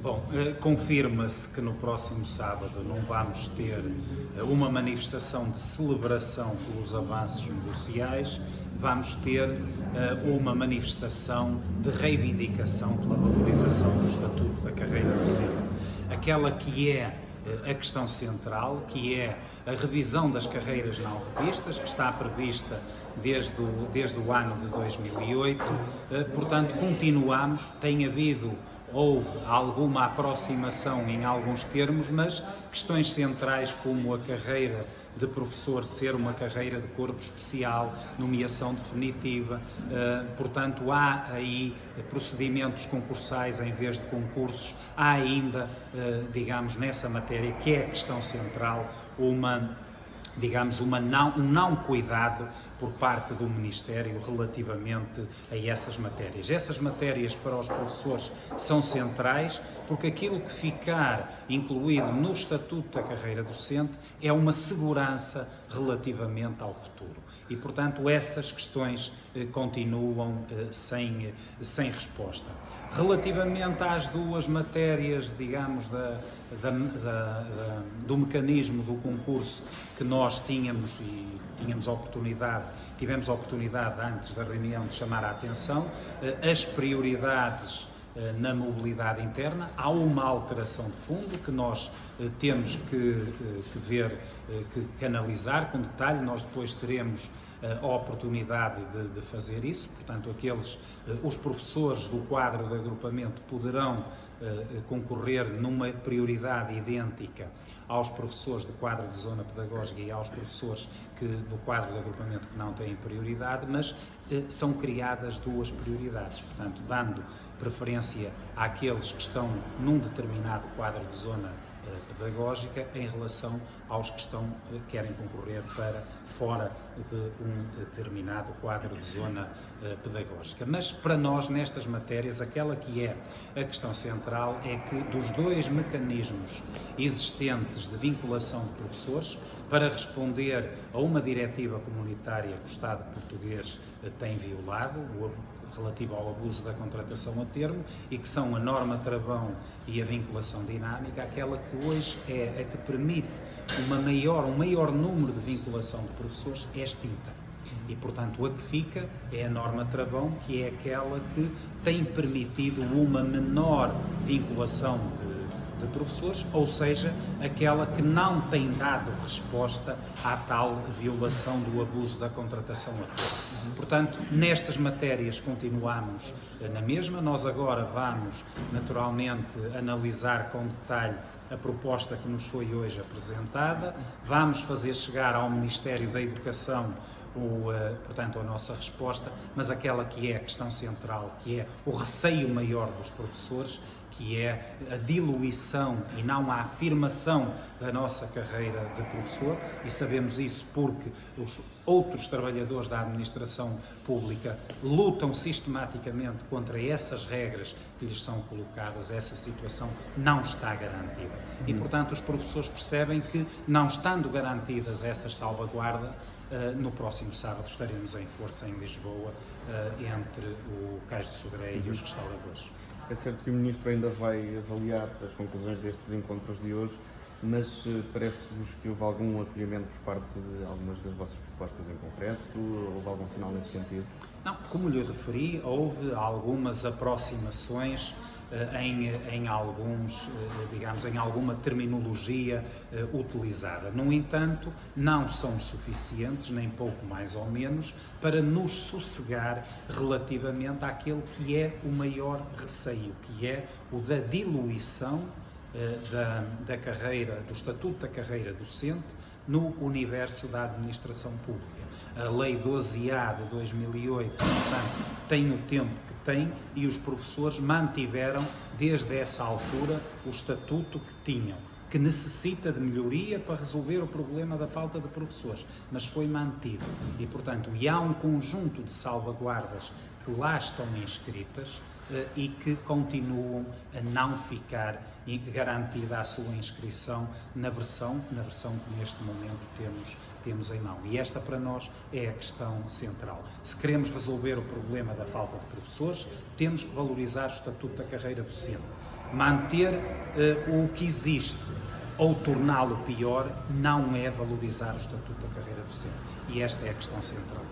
Bom, confirma-se que no próximo sábado não vamos ter uma manifestação de celebração pelos avanços negociais, vamos ter uma manifestação de reivindicação pela valorização do Estatuto da Carreira Docente. Aquela que é a questão central, que é a revisão das carreiras não revistas, que está prevista desde o ano de 2008, portanto continuamos, houve alguma aproximação em alguns termos, mas questões centrais como a carreira de professor ser uma carreira de corpo especial, nomeação definitiva, portanto há aí procedimentos concursais em vez de concursos, há ainda, digamos, nessa matéria, que é a questão central, um não cuidado por parte do Ministério relativamente a essas matérias. Essas matérias para os professores são centrais porque aquilo que ficar incluído no Estatuto da Carreira Docente é uma segurança relativamente ao futuro. E, portanto, essas questões continuam sem resposta. Relativamente às duas matérias, digamos, do mecanismo do concurso que nós tivemos a oportunidade antes da reunião de chamar a atenção, as prioridades na mobilidade interna, há uma alteração de fundo que nós temos que ver, que analisar com detalhe. Nós depois teremos a oportunidade de fazer isso, portanto os professores do quadro de agrupamento poderão concorrer numa prioridade idêntica aos professores do quadro de zona pedagógica e aos professores do quadro de agrupamento que não têm prioridade, mas são criadas duas prioridades, portanto dando preferência àqueles que estão num determinado quadro de zona pedagógica em relação aos que querem concorrer para fora de um determinado quadro de zona pedagógica. Mas para nós, nestas matérias, aquela que é a questão central é que dos dois mecanismos existentes de vinculação de professores, para responder a uma diretiva comunitária que o Estado português tem violado, relativo ao abuso da contratação a termo, e que são a norma travão e a vinculação dinâmica, aquela que hoje é a que permite um maior número de vinculação de professores é extinta. E, portanto, a que fica é a norma travão, que é aquela que tem permitido uma menor vinculação de professores, ou seja, aquela que não tem dado resposta à tal violação do abuso da contratação a termo. Portanto, nestas matérias continuamos na mesma. Nós agora vamos, naturalmente, analisar com detalhe a proposta que nos foi hoje apresentada, vamos fazer chegar ao Ministério da Educação portanto, a nossa resposta, mas aquela que é a questão central, que é o receio maior dos professores, que é a diluição e não a afirmação da nossa carreira de professor, e sabemos isso porque os outros trabalhadores da administração pública lutam sistematicamente contra essas regras que lhes são colocadas. Essa situação não está garantida. E, portanto, os professores percebem que, não estando garantidas essas salvaguardas, no próximo sábado estaremos em força em Lisboa, entre o Cais de Sodré e os restauradores. É certo que o Ministro ainda vai avaliar as conclusões destes encontros de hoje, mas parece-vos que houve algum acolhimento por parte de algumas das vossas propostas em concreto? Houve algum sinal nesse sentido? Não, como lhe referi, houve algumas aproximações em alguma terminologia utilizada. No entanto, não são suficientes, nem pouco mais ou menos, para nos sossegar relativamente àquele que é o maior receio, que é o da diluição da carreira, do Estatuto da Carreira Docente no universo da administração pública. A Lei 12A de 2008, portanto, tem o tempo que tem, e os professores mantiveram desde essa altura o estatuto que tinham, que necessita de melhoria para resolver o problema da falta de professores, mas foi mantido. E, portanto, há um conjunto de salvaguardas que lá estão inscritas e que continuam a não ficar garantida a sua inscrição na versão que neste momento temos em mão. E esta para nós é a questão central. Se queremos resolver o problema da falta de professores, temos que valorizar o Estatuto da Carreira Docente. Manter o que existe ou torná-lo pior não é valorizar o estatuto da carreira docente. E esta é a questão central.